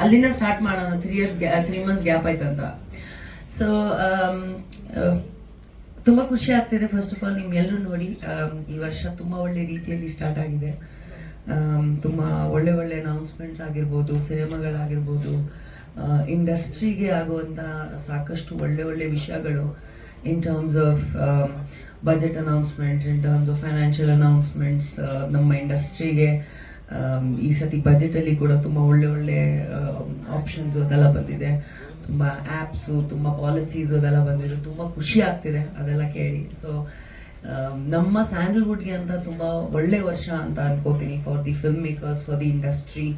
ಅಲ್ಲಿಂದ ಸ್ಟಾರ್ಟ್ ಮಾಡೋಣ. 3 months gap ಆಯ್ತಂತ. ಸೊ ತುಂಬ ಖುಷಿ ಆಗ್ತಿದೆ. ಫಸ್ಟ್ ಆಫ್ ಆಲ್ ನಿಮ್ಗೆಲ್ಲರೂ ನೋಡಿ ಈ ವರ್ಷ ತುಂಬ ಒಳ್ಳೆ ರೀತಿಯಲ್ಲಿ ಸ್ಟಾರ್ಟ್ ಆಗಿದೆ. ತುಂಬ ಒಳ್ಳೆ ಒಳ್ಳೆ ಅನೌನ್ಸ್ಮೆಂಟ್ಸ್ ಆಗಿರ್ಬೋದು, ಸಿನಿಮಾಗಳಾಗಿರ್ಬೋದು, ಇಂಡಸ್ಟ್ರಿಗೆ ಆಗುವಂಥ ಸಾಕಷ್ಟು ಒಳ್ಳೆ ಒಳ್ಳೆ ವಿಷಯಗಳು in terms of budget announcements, in terms of financial announcements. ನಮ್ಮ ಇಂಡಸ್ಟ್ರಿಗೆ ಈ ಸತಿ ಬಜೆಟಲ್ಲಿ ಕೂಡ ತುಂಬ ಒಳ್ಳೆ ಒಳ್ಳೆ ಆಪ್ಷನ್ಸ್ ಅದೆಲ್ಲ ಬಂದಿದೆ. ತುಂಬ ಆ್ಯಪ್ಸು, ತುಂಬ ಪಾಲಿಸೀಸ್ ಅದೆಲ್ಲ ಬಂದಿದೆ. ತುಂಬ ಖುಷಿ ಆಗ್ತಿದೆ ಅದೆಲ್ಲ ಕೇಳಿ. ಸೊ ನಮ್ಮ ಸ್ಯಾಂಡಲ್ವುಡ್ಗೆ ಅಂತ ತುಂಬ ಒಳ್ಳೆ ವರ್ಷ ಅಂತ ಅನ್ಕೋತೀನಿ, for the film makers, for the industry,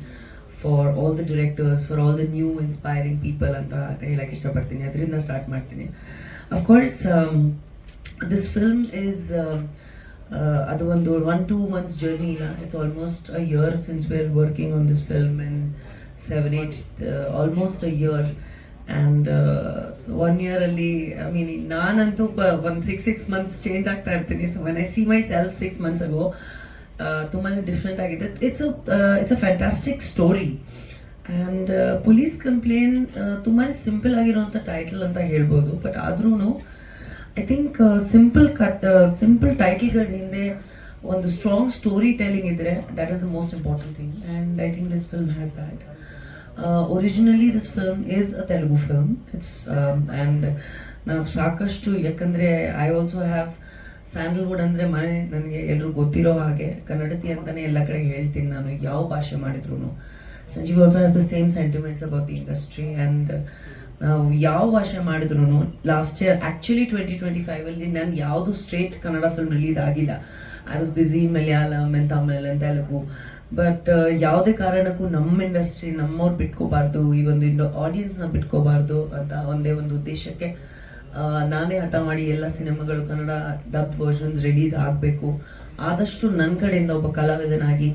for all the directors, for all the new inspiring people ಅಂತ ಹೇಳಕ್ಕೆ ಇಷ್ಟಪಡ್ತೀನಿ. ಅದರಿಂದ ಸ್ಟಾರ್ಟ್ ಮಾಡ್ತೀನಿ. ಅಫ್ಕೋರ್ಸ್ ದಿಸ್ ಫಿಲ್ಮ್ ಈಸ್ ಅದು ಒಂದು 1-2 months ಜರ್ನಿ ಇಲ್ಲ. It's almost a year since we are working on this film, in 7-8 almost a year. And 1 year ಅಲ್ಲಿ I mean ನಾನಂತೂ ಒಂದು 6 months ಚೇಂಜ್ ಆಗ್ತಾ ಇರ್ತೀನಿ. So when I see my self 6 months ago ತುಂಬಾ different ಆಗಿದೆ. It's a fantastic story. And police complain ತುಂಬಾ simple ಆಗಿರುವಂಥ title ಅಂತ ಹೇಳ್ಬೋದು. ಬಟ್ ಆದ್ರೂ ಐ ಥಿಂಕ್ ಸಿಂಪಲ್ ಟೈಟಲ್ಗಳ ಹಿಂದೆ ಒಂದು ಸ್ಟ್ರಾಂಗ್ ಸ್ಟೋರಿ ಟೆಲಿಂಗ್ ಇದ್ರೆ that is the most important thing. And I think this film has that. Originally this film is a Telugu film. It's and ನಾವು ಸಾಕಷ್ಟು, ಯಾಕಂದರೆ ಐ ಆಲ್ಸೋ ಹ್ಯಾವ್ ಸ್ಯಾಂಡಲ್ವುಡ್ ಅಂದರೆ ಮನೆ ನನಗೆ ಎಲ್ಲರೂ ಗೊತ್ತಿರೋ ಹಾಗೆ ಕನ್ನಡತಿ ಅಂತಲೇ ಎಲ್ಲ ಕಡೆ ಹೇಳ್ತೀನಿ ನಾನು, ಯಾವ ಭಾಷೆ ಮಾಡಿದ್ರು. Sanjeev also has the same sentiments about the industry. And ನಾವು ಯಾವ ಭಾಷೆ ಮಾಡಿದ್ರು, ಲಾಸ್ಟ್ ಇಯರ್ ಆ್ಯಕ್ಚುಲಿ 2025 ನಾನು ಯಾವುದು ಸ್ಟ್ರೇಟ್ ಕನ್ನಡ ಫಿಲ್ಮ್ ರಿಲೀಸ್ ಆಗಿಲ್ಲ. I was busy Malayalam and Tamil and Telugu. But ಯಾವುದೇ ಕಾರಣಕ್ಕೂ ನಮ್ಮ ಇಂಡಸ್ಟ್ರಿ, ನಮ್ಮವ್ರು ಬಿಟ್ಕೋಬಾರ್ದು, ಈ ಒಂದು ಆಡಿಯನ್ಸ್ನ ಬಿಟ್ಕೋಬಾರ್ದು ಅಂತ ಒಂದೇ ಒಂದು ಉದ್ದೇಶಕ್ಕೆ ನಾನೇ ಹಠ ಮಾಡಿ ಎಲ್ಲ ಸಿನಿಮಾಗಳು ಕನ್ನಡ ಡಬ್ ವರ್ಷನ್ಸ್ ರಿಲೀಸ್ ಆಗಬೇಕು. ಆದಷ್ಟು ನನ್ನ ಕಡೆಯಿಂದ ಒಬ್ಬ ಕಲಾವಿದನಾಗಿ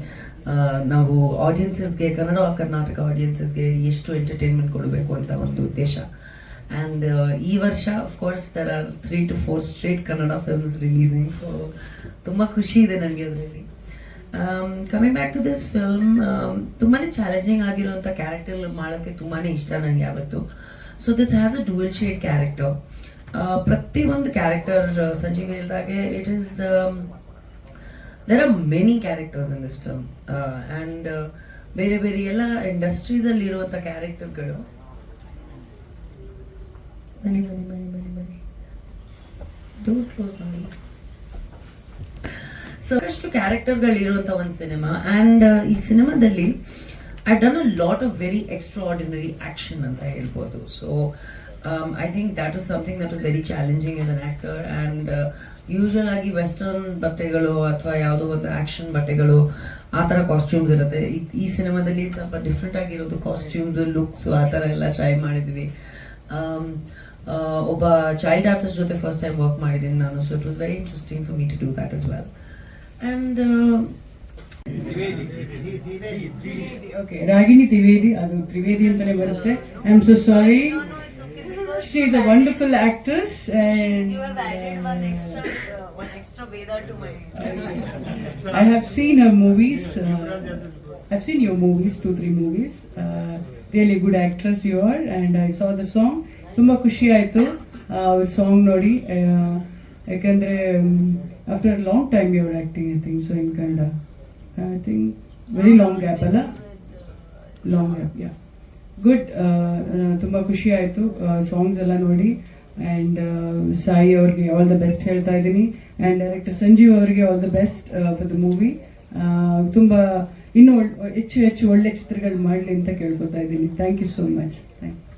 ನಾವು ಆಡಿಯನ್ಸಸ್ಗೆ, ಕನ್ನಡ ಕರ್ನಾಟಕ ಆಡಿಯನ್ಸಸ್ಗೆ ಎಷ್ಟು ಎಂಟರ್ಟೈನ್ಮೆಂಟ್ ಕೊಡಬೇಕು ಅಂತ ಒಂದು ಉದ್ದೇಶ. ಆ್ಯಂಡ್ ಈ ವರ್ಷ of course there are 3 to 4 straight Kannada films releasing. So ತುಂಬ ಖುಷಿ ಇದೆ ನನಗೆ ಅದರಲ್ಲಿ. Coming back to this film, ತುಂಬಾ ಚಾಲೆಂಜಿಂಗ್ ಆಗಿರುವಂಥ ಕ್ಯಾರೆಕ್ಟರ್ ಮಾಡೋಕ್ಕೆ ತುಂಬಾ ಇಷ್ಟ ನನಗೆ ಯಾವತ್ತು. So this has a dual shade character. ಪ್ರತಿಯೊಂದು ಕ್ಯಾರೆಕ್ಟರ್ ಸಂಜೀವ್ ಹೇಳಿದಾಗೆ it is there are many characters in this film. And ಬೇರೆ ಬೇರೆ ಎಲ್ಲ ಇಂಡಸ್ಟ್ರೀಸಲ್ಲಿ ಇರುವಂಥ ಕ್ಯಾರೆಕ್ಟರ್ಗಳು ಬನ್ನಿ ಡೋರ್ ಕ್ಲೋಸ್ ಮಾಡಿ ಸಾಕಷ್ಟು ಕ್ಯಾರೆಕ್ಟರ್ಗಳಿರುವಂಥ ಒಂದು ಸಿನಿಮಾ. ಆ್ಯಂಡ್ ಈ ಸಿನಿಮಾದಲ್ಲಿ I done a lot of very extraordinary action ಅಂತ ಹೇಳ್ಬೋದು. So I think that is something that is very challenging as an actor. And usual ಆಗಿ ವೆಸ್ಟರ್ನ್ ಬಟ್ಟೆಗಳು ಅಥವಾ ಯಾವುದೋ ಒಂದು ಆ್ಯಕ್ಷನ್ ಬಟ್ಟೆಗಳು ಆ ಥರ ಕಾಸ್ಟ್ಯೂಮ್ಸ್ ಇರುತ್ತೆ. ಈ ಸಿನಿಮಾದಲ್ಲಿ ಸ್ವಲ್ಪ ಡಿಫ್ರೆಂಟ್ ಆಗಿರೋದು ಕಾಸ್ಟ್ಯೂಮ್ಸ್, ಲುಕ್ಸು ಆ ಥರ ಎಲ್ಲ ಟ್ರೈ ಮಾಡಿದ್ವಿ. ಒಬ್ಬ ಚೈಲ್ಡ್ ಆರ್ಟಿಸ್ಟ್ ಜೊತೆ ಫಸ್ಟ್ ಟೈಮ್ ವರ್ಕ್ ಮಾಡಿದ್ದೀನಿ ನಾನು. So it was very interesting for me to do that as well. And okay, Ragini Trivedi, adu Trivedi antane barutte. I am so sorry. No, it's okay because She is a wonderful actress and you have added one extra Veda to my I have seen her movies. I've seen your movies, 2-3 movies. Really good actress you are, and I saw the song. Tumba khushi aitu our song ನೋಡಿ. ಯಾಕಂದ್ರೆ after a long time you are acting, I think so, in Kannada. I think very long gap ಅಲ್ಲ, long gap, yeah. Good. ತುಂಬ ಖುಷಿ ಆಯಿತು songs ಎಲ್ಲ ನೋಡಿ. And Sai ಅವ್ರಿಗೆ all the best ಹೇಳ್ತಾ ಇದ್ದೀನಿ. ಆ್ಯಂಡ್ ಡೈರೆಕ್ಟರ್ ಸಂಜೀವ್ ಅವರಿಗೆ all the best for the movie. ತುಂಬ ಇನ್ನೂ ಹೆಚ್ಚು ಒಳ್ಳೆ ಚಿತ್ರಗಳು ಮಾಡಲಿ ಅಂತ ಕೇಳ್ಕೊತಾ ಇದ್ದೀನಿ. Thank you so much. Thank you.